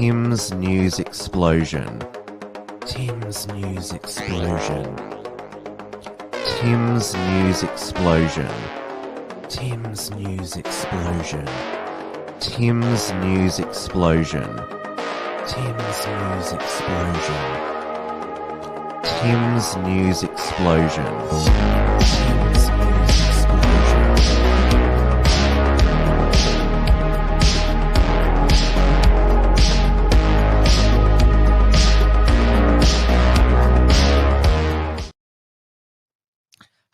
Tim's News Explosion. Tim's News Explosion. Tim's News Explosion. Tim's News Explosion. Tim's News Explosion. Tim's News Explosion. Tim's News Explosion. Tim's News Explosion.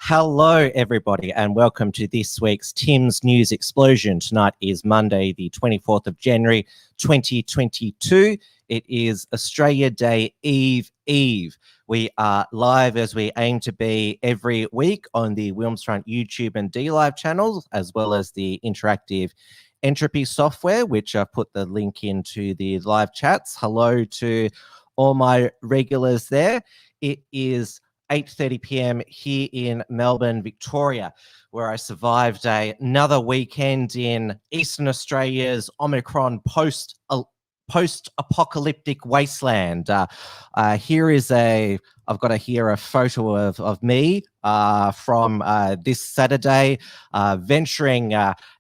Hello, everybody, and welcome to this week's Tim's News Explosion. Tonight is Monday, the 24th of January, 2022. It is Australia Day Eve. We are live as we aim to be every week on the Wilms Front YouTube and DLive channels, as well as the interactive entropy software, which I've put the link into the live chats. Hello to all my regulars there. It is 8:30 p.m. here in Melbourne, Victoria, where I survived another weekend in Eastern Australia's Omicron post-apocalyptic wasteland. I've got a photo of me from this Saturday, venturing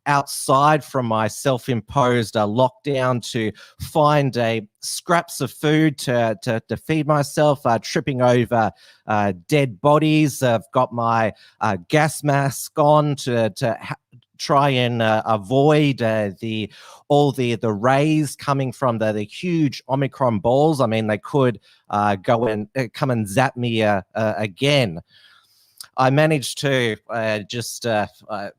outside from my self-imposed lockdown to find scraps of food to feed myself, tripping over dead bodies. I've got my gas mask on to try and avoid the rays coming from the huge Omicron balls. I mean, they could go and come and zap me again. I managed to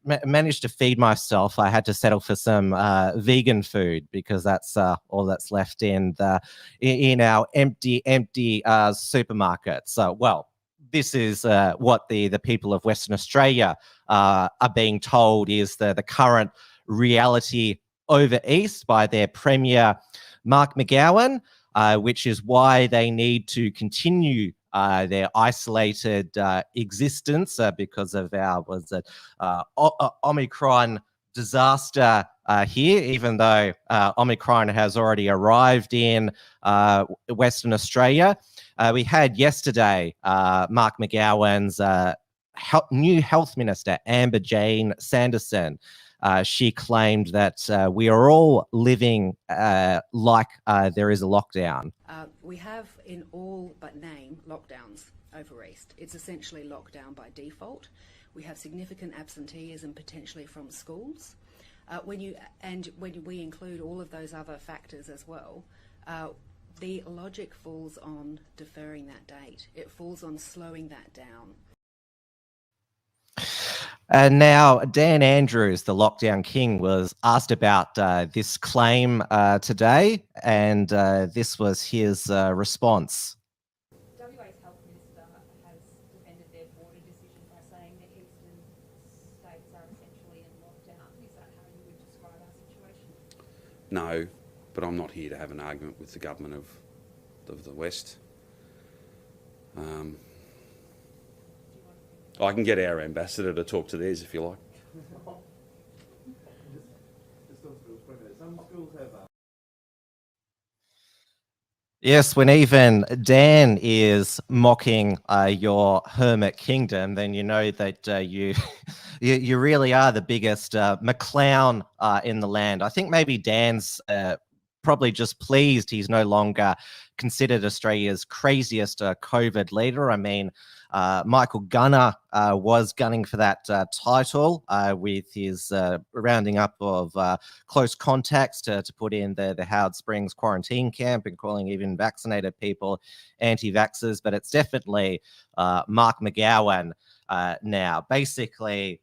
managed to feed myself. I had to settle for some vegan food because that's all that's left in our empty supermarket. So, well, this is what the people of Western Australia are being told is the current reality over east by their Premier, Mark McGowan, which is why they need to continue their isolated existence because of our Omicron disaster here, even though Omicron has already arrived in Western Australia. We had yesterday Mark McGowan's new health minister, Amber Jane Sanderson. She claimed that we are all living like there is a lockdown. We have in all but name lockdowns over east. It's essentially lockdown by default. We have significant absenteeism potentially from schools. When we include all of those other factors as well, the logic falls on deferring that date. It falls on slowing that down. And now Dan Andrews, the lockdown king, was asked about this claim today, and this was his response. WA's Health Minister has defended their border decision by saying that eastern states are essentially in lockdown. Is that how you would describe our situation? No, but I'm not here to have an argument with the government of the West. I can get our ambassador to talk to theirs if you like. Yes, when even Dan is mocking your hermit kingdom, then you know that you really are the biggest McClown in the land. I think maybe Dan's probably just pleased he's no longer considered Australia's craziest COVID leader. I mean, Michael Gunner was gunning for that title with his rounding up of close contacts to put in the Howard Springs quarantine camp and calling even vaccinated people anti-vaxxers. But it's definitely Mark McGowan now, basically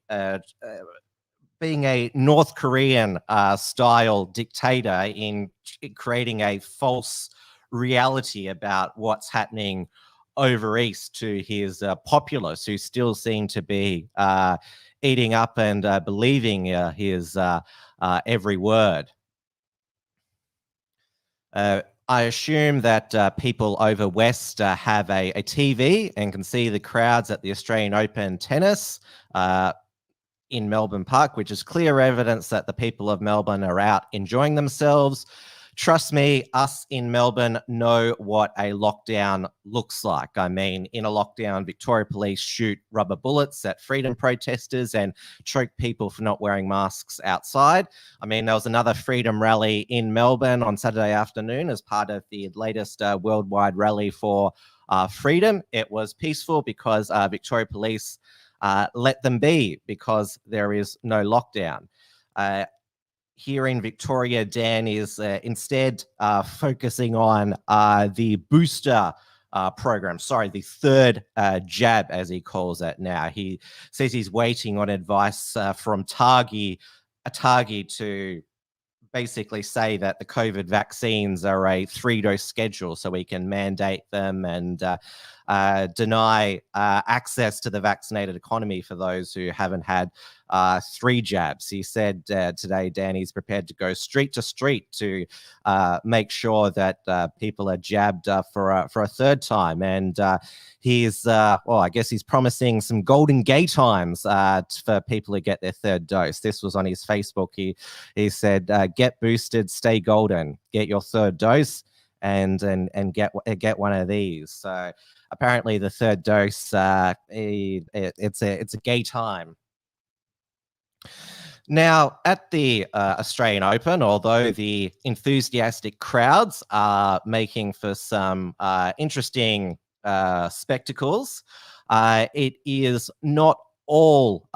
being a North Korean style dictator in creating a false reality about what's happening over east to his populace, who still seem to be eating up and believing his every word. I assume that people over west have a TV and can see the crowds at the Australian Open tennis in Melbourne Park, which is clear evidence that the people of Melbourne are out enjoying themselves. trust me, us in Melbourne know what a lockdown looks like. I mean, in a lockdown, Victoria Police shoot rubber bullets at freedom protesters and choke people for not wearing masks outside. I mean, there was another freedom rally in Melbourne on Saturday afternoon as part of the latest worldwide rally for freedom. It was peaceful because Victoria Police let them be because there is no lockdown. Here in Victoria, Dan is instead focusing on the booster program. Sorry, the third jab, as he calls it now. He says he's waiting on advice from Atagi to basically say that the COVID vaccines are a 3-dose schedule so we can mandate them and deny access to the vaccinated economy for those who haven't had 3 jabs. He said today, Dan, he's prepared to go street to street to make sure that people are jabbed for a third time. And he's, well, I guess he's promising some golden gay times for people who get their 3rd dose. This was on his Facebook. He said, get boosted, stay golden, get your 3rd dose and get one of these. So apparently the 3rd dose, it's a gay time. Now, at the Australian Open, although the enthusiastic crowds are making for some interesting spectacles, it is not all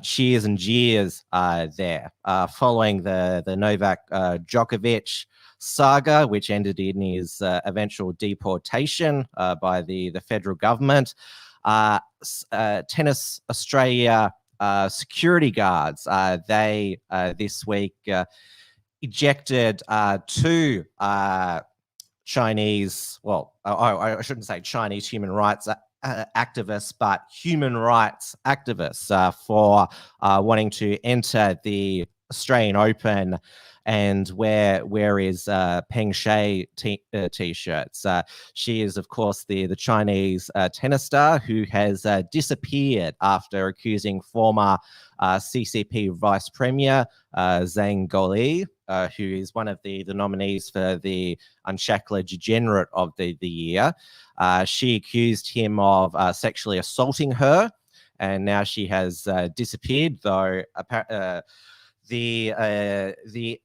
cheers and jeers there. Following the Novak Djokovic saga, which ended in his eventual deportation by the federal government, Tennis Australia security guards, they this week ejected 2 Chinese, well, I shouldn't say Chinese human rights activists, but human rights activists for wanting to enter the Australian Open and wear his Peng Shui t-shirts. She is, of course, the Chinese tennis star who has disappeared after accusing former CCP Vice Premier Zhang Goli, who is one of the nominees for the Unshackled Degenerate of the year. She accused him of sexually assaulting her, and now she has disappeared, though the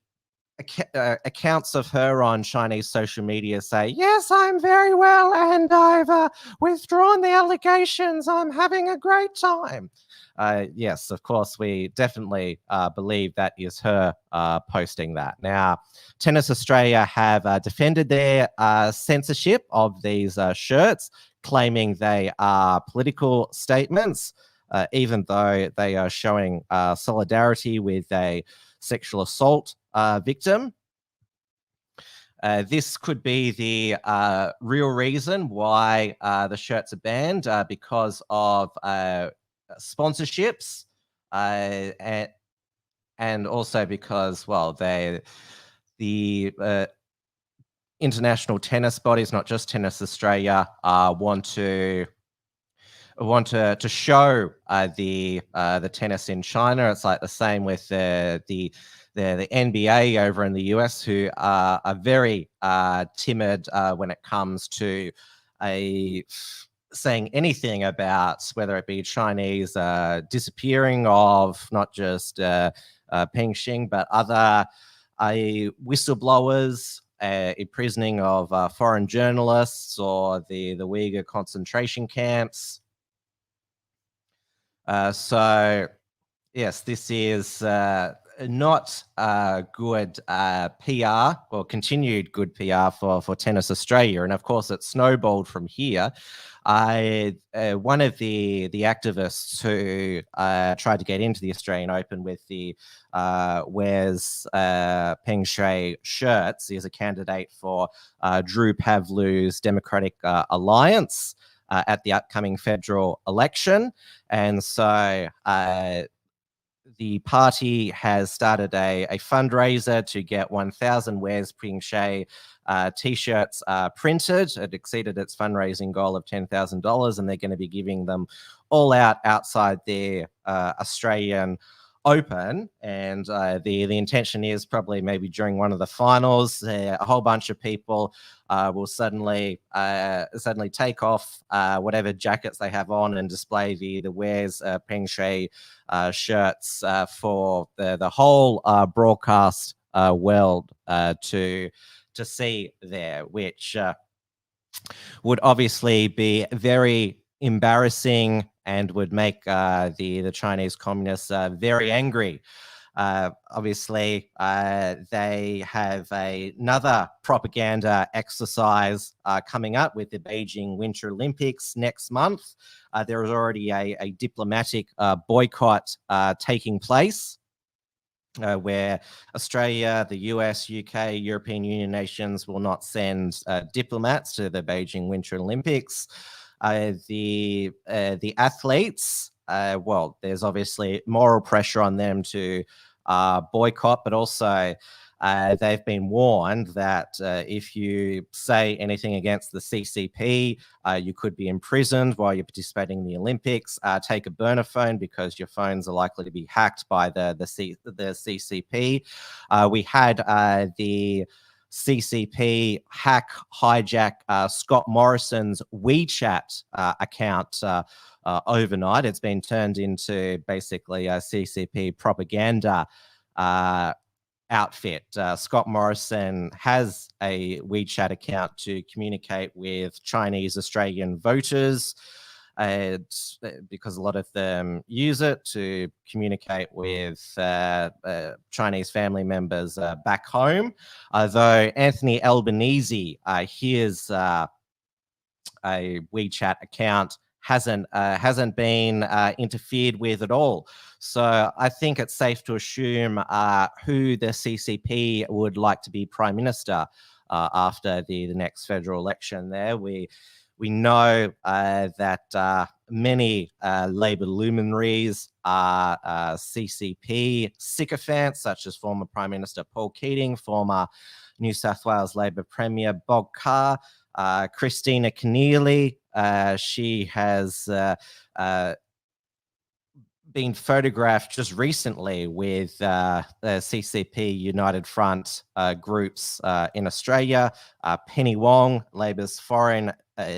accounts of her on Chinese social media say, yes, I'm very well and I've withdrawn the allegations. I'm having a great time. Yes, of course, we definitely believe that is her posting that. Now, Tennis Australia have defended their censorship of these shirts, claiming they are political statements, even though they are showing solidarity with a sexual assault victim. This could be the real reason why the shirts are banned, because of sponsorships, and also because, well, the international tennis bodies, not just Tennis Australia, want to show the tennis in China. It's like the same with the NBA over in the US, who are very timid when it comes to saying anything about whether it be Chinese disappearing of not just Peng Xing, but other whistleblowers, imprisoning of foreign journalists, or the Uyghur concentration camps. So, yes, this is not good PR, or continued good PR for Tennis Australia. And of course, it snowballed from here. One of the activists who tried to get into the Australian Open with the wears Peng Shui shirts is a candidate for Drew Pavlu's Democratic Alliance at the upcoming federal election. And so the party has started a fundraiser to get 1,000 Wears Peng Shui t-shirts printed. It exceeded its fundraising goal of $10,000, and they're going to be giving them all out outside their Australian open, and the intention is probably maybe during one of the finals, a whole bunch of people will suddenly take off whatever jackets they have on and display the Wears Peng Shui shirts for the whole broadcast world to see there, which would obviously be very embarrassing and would make the Chinese communists very angry. Obviously, they have another propaganda exercise coming up with the Beijing Winter Olympics next month. There is already a diplomatic boycott taking place, where Australia, the US, UK, European Union nations will not send diplomats to the Beijing Winter Olympics. The athletes, well, there's obviously moral pressure on them to boycott, but also they've been warned that if you say anything against the CCP, you could be imprisoned while you're participating in the Olympics. Take a burner phone because your phones are likely to be hacked by the CCP. We had the CCP hijack Scott Morrison's WeChat account overnight. It's been turned into basically a CCP propaganda outfit. Scott Morrison has a WeChat account to communicate with Chinese Australian voters, because a lot of them use it to communicate with Chinese family members back home. Though Anthony Albanese, his a WeChat account hasn't been interfered with at all. So I think it's safe to assume who the CCP would like to be Prime Minister after the next federal election there. We know that many Labor luminaries are CCP sycophants, such as former Prime Minister Paul Keating, former New South Wales Labor Premier Bob Carr, Christina Keneally. She has been photographed just recently with the CCP United Front groups in Australia. Penny Wong, Labor's foreign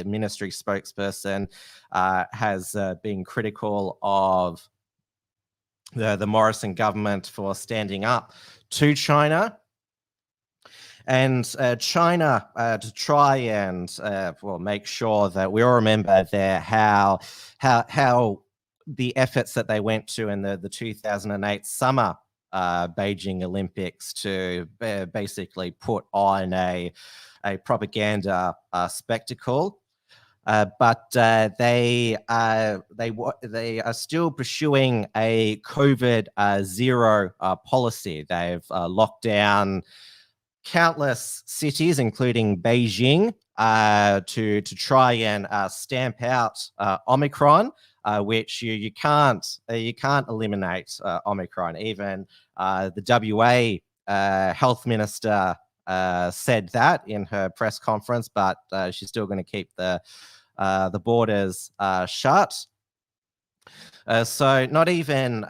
ministry spokesperson, has been critical of the Morrison government for standing up to China. And China, to try and well, make sure that we all remember there how the efforts that they went to in the 2008 summer Beijing Olympics to basically put on a propaganda spectacle. But they are still pursuing a COVID zero policy. They've locked down countless cities, including Beijing, to try and stamp out Omicron, which you can't eliminate Omicron. Even the WA health minister said that in her press conference, but she's still going to keep the borders shut. So not even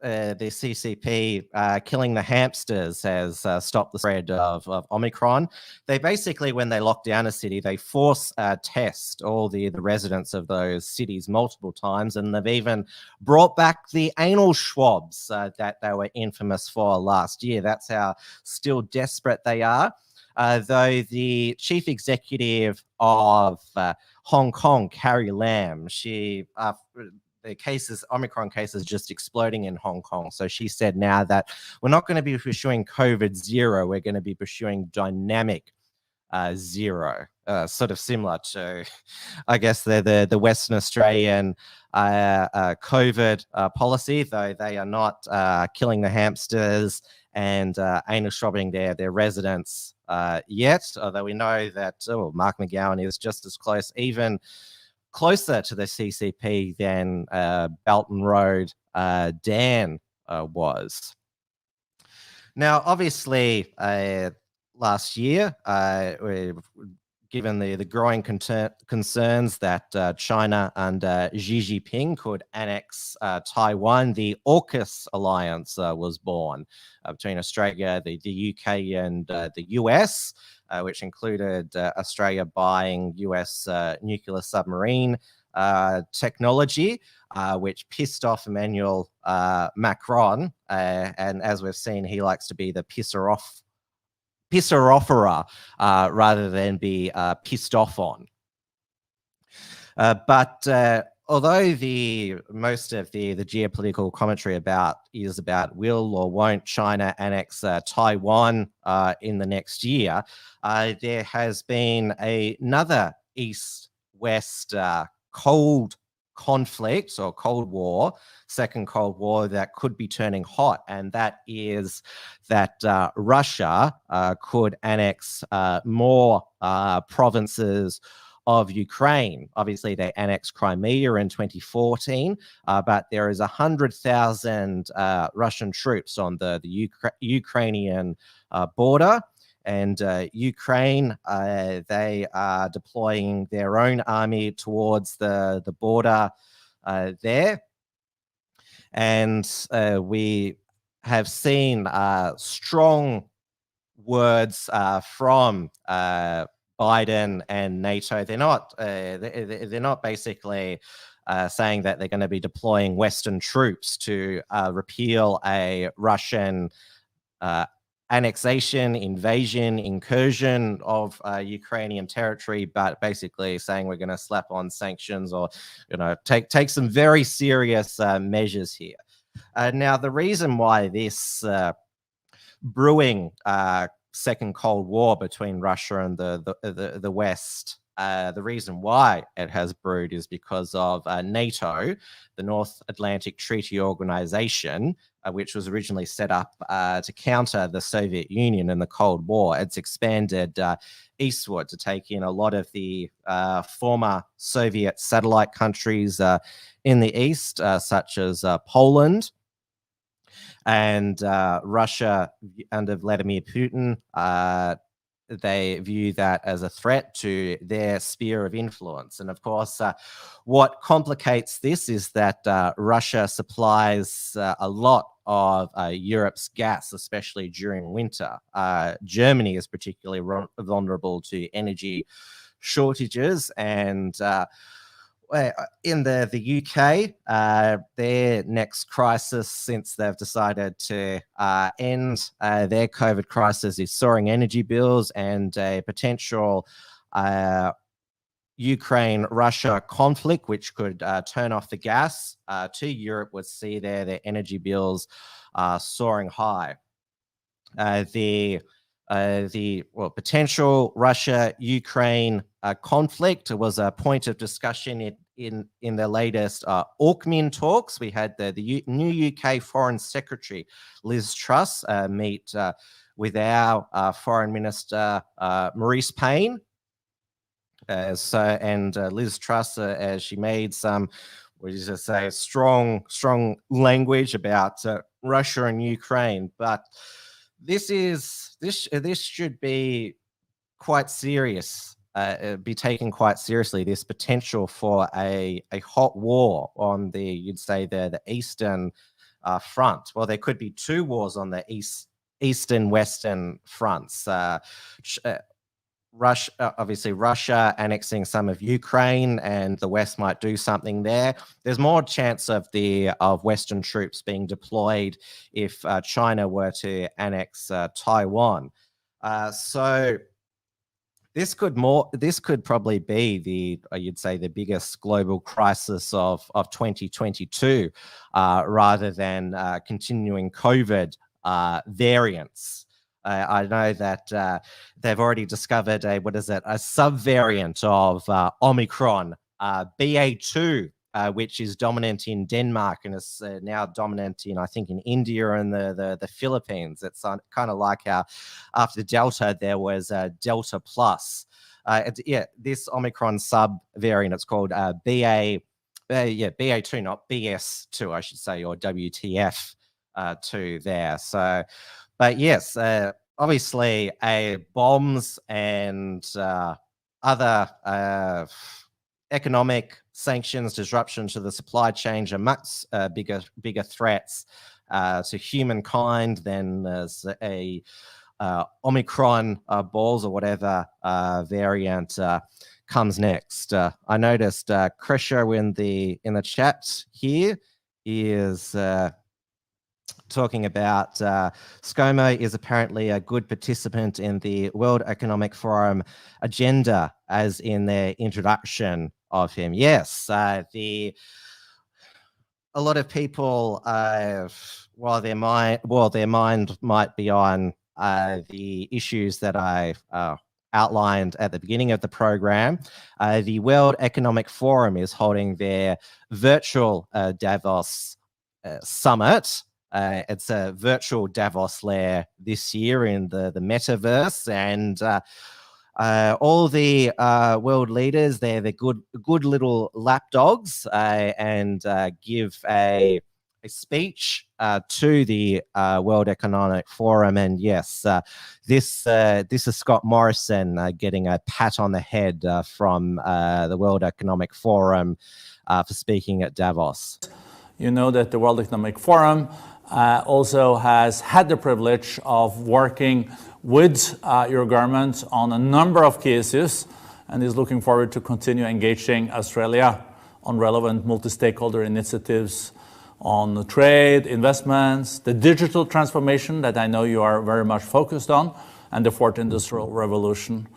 the CCP killing the hamsters has stopped the spread of Omicron. They basically, when they lock down a city, they force test all the residents of those cities multiple times, and they've even brought back the anal swabs that they were infamous for last year. That's how still desperate they are. Though the chief executive of Hong Kong, Carrie Lam, she the Omicron cases just exploding in Hong Kong. So she said now that we're not going to be pursuing COVID zero, we're going to be pursuing dynamic zero, sort of similar to, I guess, the Western Australian COVID policy, though they are not killing the hamsters and anal swabbing their residents yet, although we know that Mark McGowan is just as close, even closer to the CCP than Belton Road Dan was. Now, obviously, last year, given the growing concerns that China under Xi Jinping could annex Taiwan, the AUKUS alliance was born between Australia, the UK, and the US, which included Australia buying US nuclear submarine technology, which pissed off Emmanuel Macron. And as we've seen, he likes to be the pisser-offerer rather than be pissed off on. But although most of the geopolitical commentary is about will or won't China annex Taiwan in the next year, there has been another East-West cold conflict or Cold War, second Cold War, that could be turning hot, and that is that Russia could annex more provinces of Ukraine. Obviously, they annexed Crimea in 2014, but there is 100,000 Russian troops on the Ukrainian border. And Ukraine, they are deploying their own army towards the border there. And we have seen strong words from Biden and NATO. They're not basically saying that they're going to be deploying Western troops to repeal a Russian annexation, invasion, incursion of Ukrainian territory, but basically saying we're going to slap on sanctions or, take some very serious measures here. Now, the reason why this brewing second Cold War between Russia and the West, the reason why it has brewed is because of NATO, the North Atlantic Treaty Organization, which was originally set up to counter the Soviet Union in the Cold War. It's expanded eastward to take in a lot of the former Soviet satellite countries in the east, such as Poland. And Russia, under Vladimir Putin, they view that as a threat to their sphere of influence. And of course, what complicates this is that Russia supplies a lot of Europe's gas, especially during winter. Germany is particularly vulnerable to energy shortages, and in the UK, their next crisis since they've decided to end their COVID crisis is soaring energy bills, and a potential Ukraine-Russia conflict, which could turn off the gas to Europe, would see their energy bills soaring high. The potential Russia-Ukraine conflict was a point of discussion in the latest AUKMIN talks. We had the new UK Foreign Secretary Liz Truss meet with our Foreign Minister Maurice Payne. Liz Truss, as she made some, strong language about Russia and Ukraine, but this should be quite serious, be taken quite seriously. This potential for a hot war on the Eastern front. Well, there could be two wars on the Eastern Western fronts. Russia annexing some of Ukraine, and the West might do something there. There's more chance of Western troops being deployed if China were to annex Taiwan. So this could probably be the biggest global crisis of 2022, rather than continuing COVID variants. I know that they've already discovered a subvariant of Omicron, BA2, which is dominant in Denmark and is now dominant in India and the Philippines. It's kind of like how after Delta there was Delta Plus. This Omicron subvariant, it's called BA2, not BS2, I should say, or WTF2 there. So. But yes, obviously, bombs and other economic sanctions, disruption to the supply chain are much bigger threats to humankind than there's a Omicron balls or whatever variant comes next. I noticed Krisha in the chat here is talking about ScoMo is apparently a good participant in the World Economic Forum agenda, as in their introduction of him. Yes, a lot of people, while their mind might be on the issues that I outlined at the beginning of the program, the World Economic Forum is holding their virtual Davos summit. It's a virtual Davos lair this year in the metaverse, and all the world leaders, they're good little lapdogs, and give a speech to the World Economic Forum. And yes, this is Scott Morrison getting a pat on the head from the World Economic Forum for speaking at Davos. You know that the World Economic Forum also has had the privilege of working with your government on a number of cases, and is looking forward to continue engaging Australia on relevant multi-stakeholder initiatives on trade, investments, the digital transformation that I know you are very much focused on, and the fourth industrial revolution.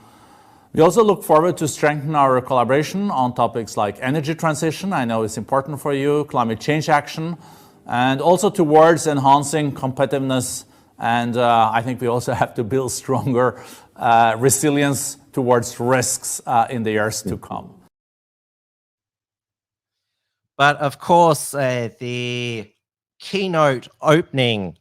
We also look forward to strengthen our collaboration on topics like energy transition. I know it's important for you, climate change action, and also towards enhancing competitiveness. And I think we also have to build stronger resilience towards risks in the years to come. But of course, the keynote opening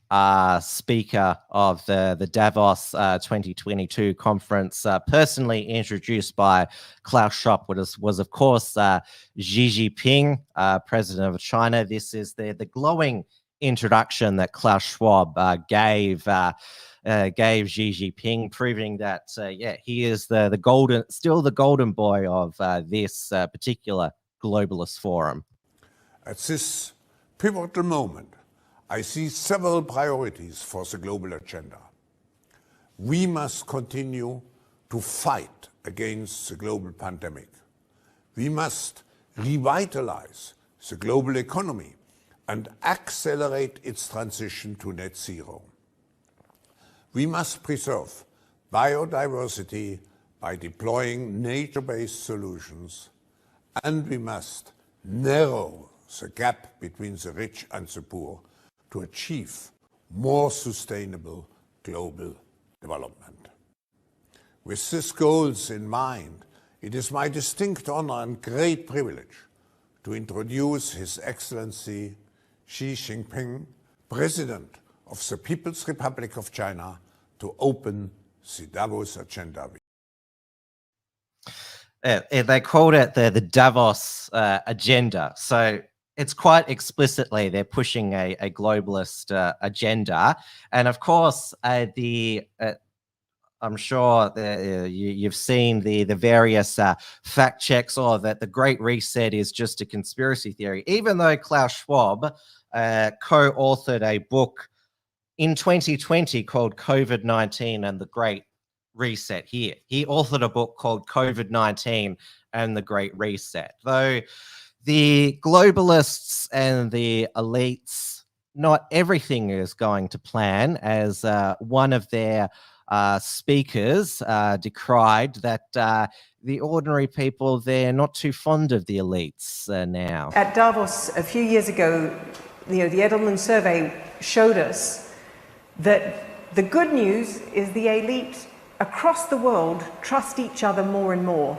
speaker of the Davos 2022 conference, personally introduced by Klaus Schwab, was of course Xi Jinping, president of China. This is the glowing introduction that Klaus Schwab gave Xi Jinping, proving that he is still the golden boy of this particular globalist forum. At this pivotal moment, I see several priorities for the global agenda. We must continue to fight against the global pandemic. We must revitalize the global economy and accelerate its transition to net zero. We must preserve biodiversity by deploying nature-based solutions, and we must narrow the gap between the rich and the poor to achieve more sustainable global development. With these goals in mind, it is my distinct honor and great privilege to introduce His Excellency Xi Jinping, President of the People's Republic of China, to open the Davos Agenda. They called it the Davos Agenda. So it's quite explicitly they're pushing a globalist agenda. And of course, I'm sure you've seen the various fact checks, or that the Great Reset is just a conspiracy theory, even though Klaus Schwab co-authored a book in 2020 called COVID-19 and the Great Reset. He authored a book called COVID-19 and the Great Reset. Though the globalists and the elites, not everything is going to plan, as one of their speakers decried that the ordinary people, they're not too fond of the elites now. At Davos a few years ago, the Edelman survey showed us that the good news is the elite across the world trust each other more and more.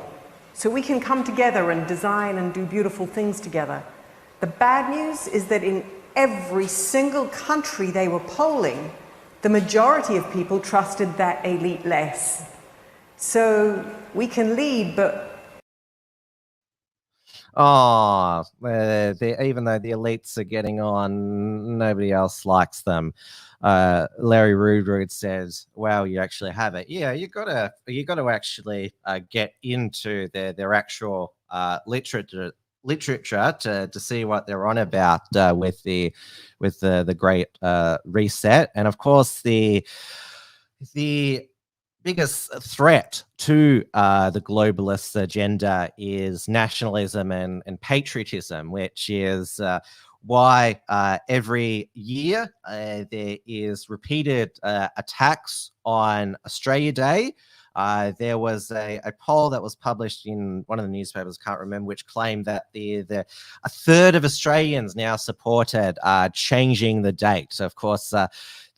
So we can come together and design and do beautiful things together. The bad news is that in every single country they were polling, the majority of people trusted that elite less. So we can lead, but... Oh, even though the elites are getting on, nobody else likes them. Larry Rudrood says, "Wow, you actually have it." Yeah, you gotta actually get into their actual literature to see what they're on about with the Great Reset, and of course the biggest threat to the globalist agenda is nationalism and patriotism, which is why every year there is repeated attacks on Australia Day. There was a poll that was published in one of the newspapers, can't remember which, claimed that a third of Australians now supported changing the date. So, of course,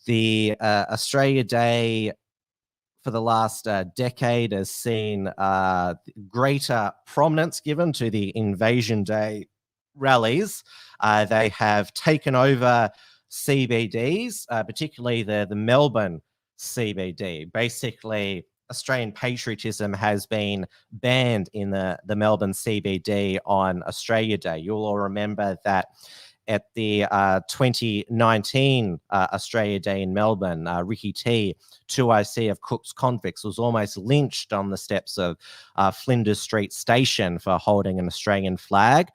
the Australia Day for the last decade has seen greater prominence given to the Invasion Day rallies. They have taken over CBDs, particularly the Melbourne CBD. Basically, Australian patriotism has been banned in the Melbourne CBD on Australia Day. You'll all remember that at the 2019 Australia Day in Melbourne, Ricky T, 2IC of Cook's Convicts, was almost lynched on the steps of Flinders Street Station for holding an Australian flag.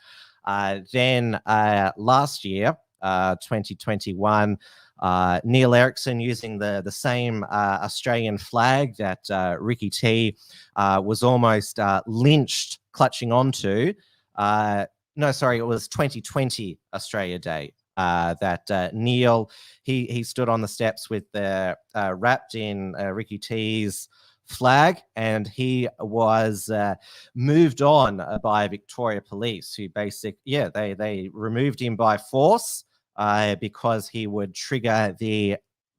Then last year, 2021, Neil Erickson, using the same Australian flag that Ricky T was almost lynched, clutching onto. No, sorry, it was 2020 Australia Day that Neil, he stood on the steps with the wrapped in Ricky T's flag, and he was moved on by Victoria Police, who they removed him by force because he would trigger the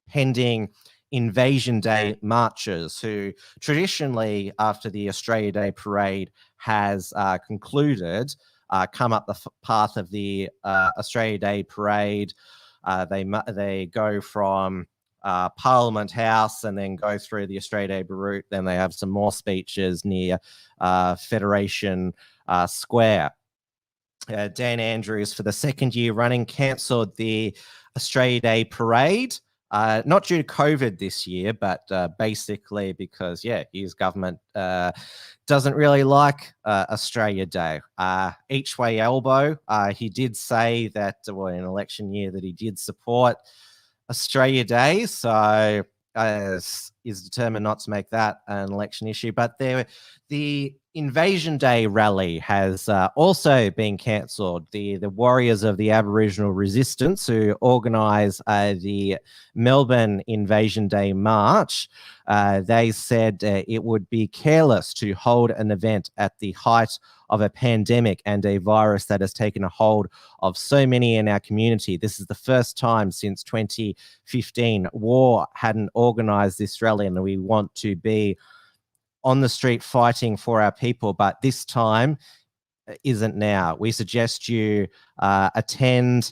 pending Invasion Day marchers, who traditionally, after the Australia Day parade has concluded, come up the path of the Australia Day parade. They go from Parliament House and then go through the Australia Day route. Then they have some more speeches near Federation Square. Dan Andrews, for the second year running, cancelled the Australia Day parade. Not due to COVID this year, but basically because, his government doesn't really like Australia Day. Each way elbow, he did say that, in an election year, that he did support Australia Day, so is determined not to make that an election issue. But the Invasion Day rally has also been cancelled. The Warriors of the Aboriginal Resistance, who organise the Melbourne Invasion Day March, they said it would be careless to hold an event at the height of a pandemic and a virus that has taken a hold of so many in our community. This is the first time since 2015 War hadn't organised this rally, and we want to be on the street fighting for our people, but this time isn't now. We suggest you attend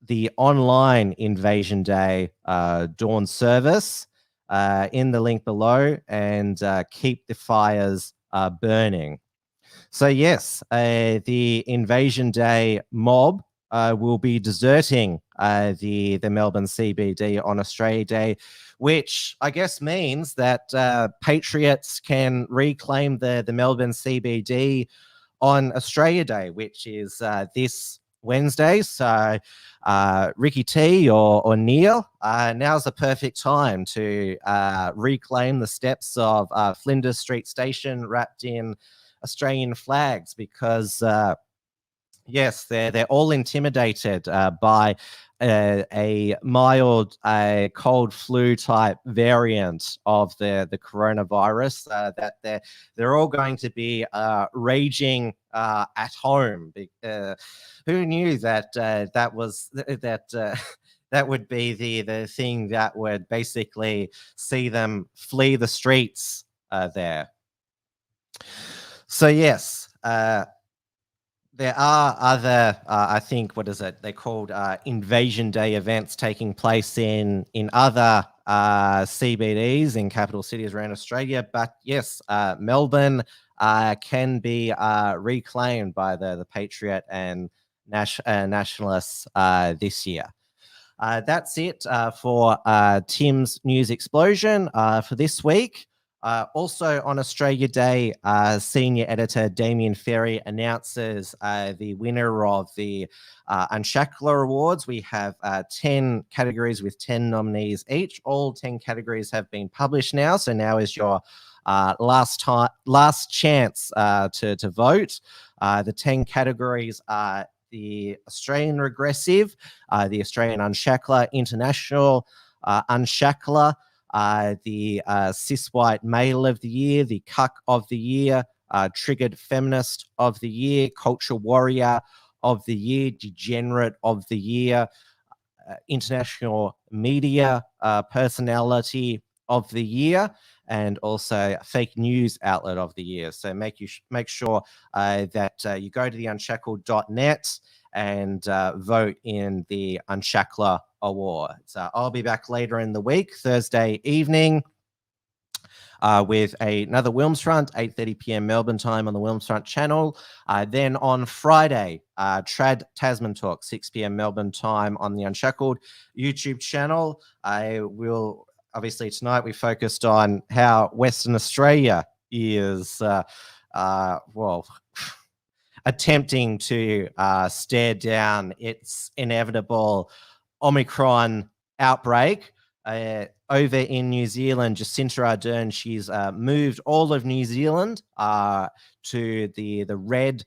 the online Invasion Day dawn service in the link below, and keep the fires burning. So yes, the Invasion Day mob will be deserting the Melbourne CBD on Australia Day, which I guess means that patriots can reclaim the Melbourne CBD on Australia Day, which is this Wednesday. So Ricky T or Neil, now's the perfect time to reclaim the steps of Flinders Street Station wrapped in Australian flags, because yes, they're all intimidated by a mild cold flu type variant of the coronavirus, that they're all going to be raging at home. Who knew that that would be the thing that would basically see them flee the streets there. So yes, there are other, I think, what is it? They're called Invasion Day events taking place in other CBDs in capital cities around Australia. But yes, Melbourne can be reclaimed by the Patriot and Nationalists this year. That's it for Tim's News Explosion for this week. Also on Australia Day, senior editor Damien Ferry announces the winner of the Unshackled Awards. We have 10 categories with 10 nominees each. All 10 categories have been published now, so now is your last chance to vote. The 10 categories are the Australian Regressive, the Australian Unshackler, International Unshackler, the Cis White Male of the Year, the Cuck of the Year, Triggered Feminist of the Year, Culture Warrior of the Year, Degenerate of the Year, International Media Personality of the Year, and also Fake News Outlet of the Year. So make sure that you go to the unshackled.net and vote in the Unshackler Awards. I'll be back later in the week, Thursday evening, with another Wilms Front, 8:30 p.m. Melbourne time on the Wilms Front channel. Then on Friday, Trad Tasman Talk, 6 p.m. Melbourne time on the Unshackled YouTube channel. I will, obviously tonight we focused on how Western Australia is, well, attempting to stare down its inevitable Omicron outbreak. Over in New Zealand, Jacinda Ardern, she's moved all of New Zealand to the red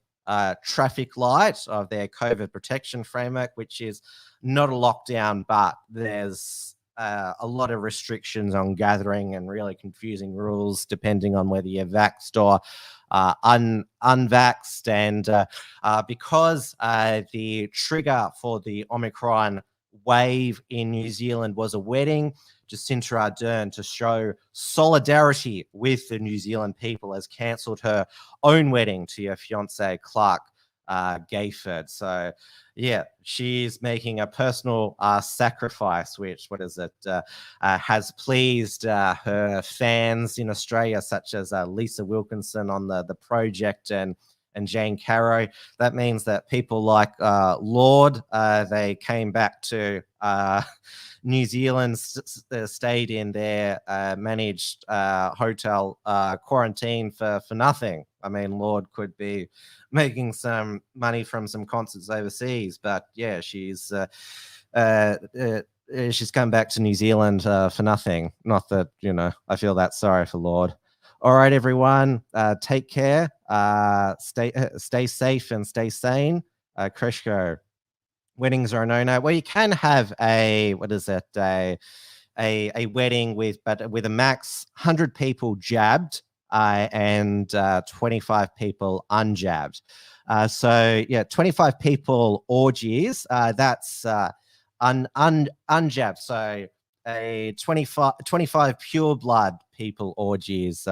traffic light of their COVID protection framework, which is not a lockdown, but there's a lot of restrictions on gathering and really confusing rules depending on whether you're vaxxed or unvaxxed. And because the trigger for the Omicron wave in New Zealand was a wedding, Jacinda Ardern, to show solidarity with the New Zealand people, has cancelled her own wedding to your fiance Clark Gayford. So yeah, she's making a personal sacrifice, which, has pleased her fans in Australia, such as Lisa Wilkinson on the project and Jane Caro. That means that people like Lord, they came back to New Zealand, stayed in their managed hotel quarantine for nothing. I mean, Lord could be making some money from some concerts overseas, but yeah, she's come back to New Zealand for nothing. Not that, I feel that sorry for Lord. All right, everyone, take care, stay safe and stay sane. Kreshko, weddings are a no-no. Well, you can have a wedding with a max 100 people jabbed and 25 people unjabbed. So yeah, 25 people orgies, that's unjabbed. So a 25 pure blood people orgies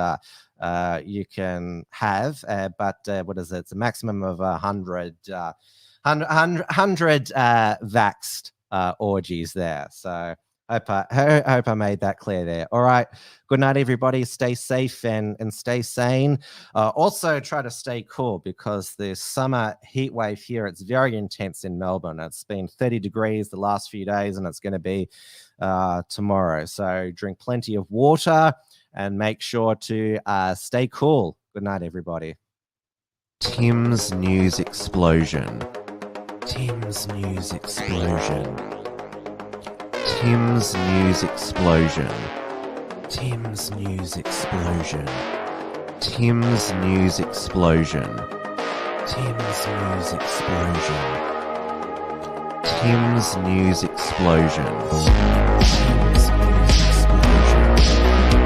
you can have, but it's a maximum of 100 vaxxed orgies there. So hope I made that clear there. All right. Good night, everybody. Stay safe and stay sane. Also, try to stay cool, because the summer heat wave here, it's very intense in Melbourne. It's been 30 degrees the last few days, and it's going to be tomorrow. So drink plenty of water and make sure to stay cool. Good night, everybody. Tim's News Explosion. Tim's News Explosion. Tim's News Explosion. Tim's News Explosion. Tim's News Explosion. Tim's News Explosion. Tim's News Explosion. Tim's News Explosion.